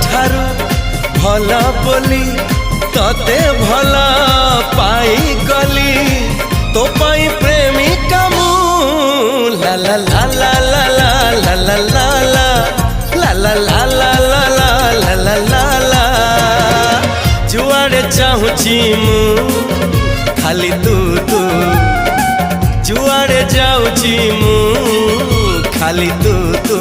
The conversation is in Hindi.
ठारू भल बोली तते भल पाई गली तो पाई प्रेमिका मु ला ला ला ला ला ला ला ला ला ला ला ला ला ला ला ला ला ला जुआड़े चाहूची मु खाली तू तू जुआड़े जाऊची मु खाली तू तू।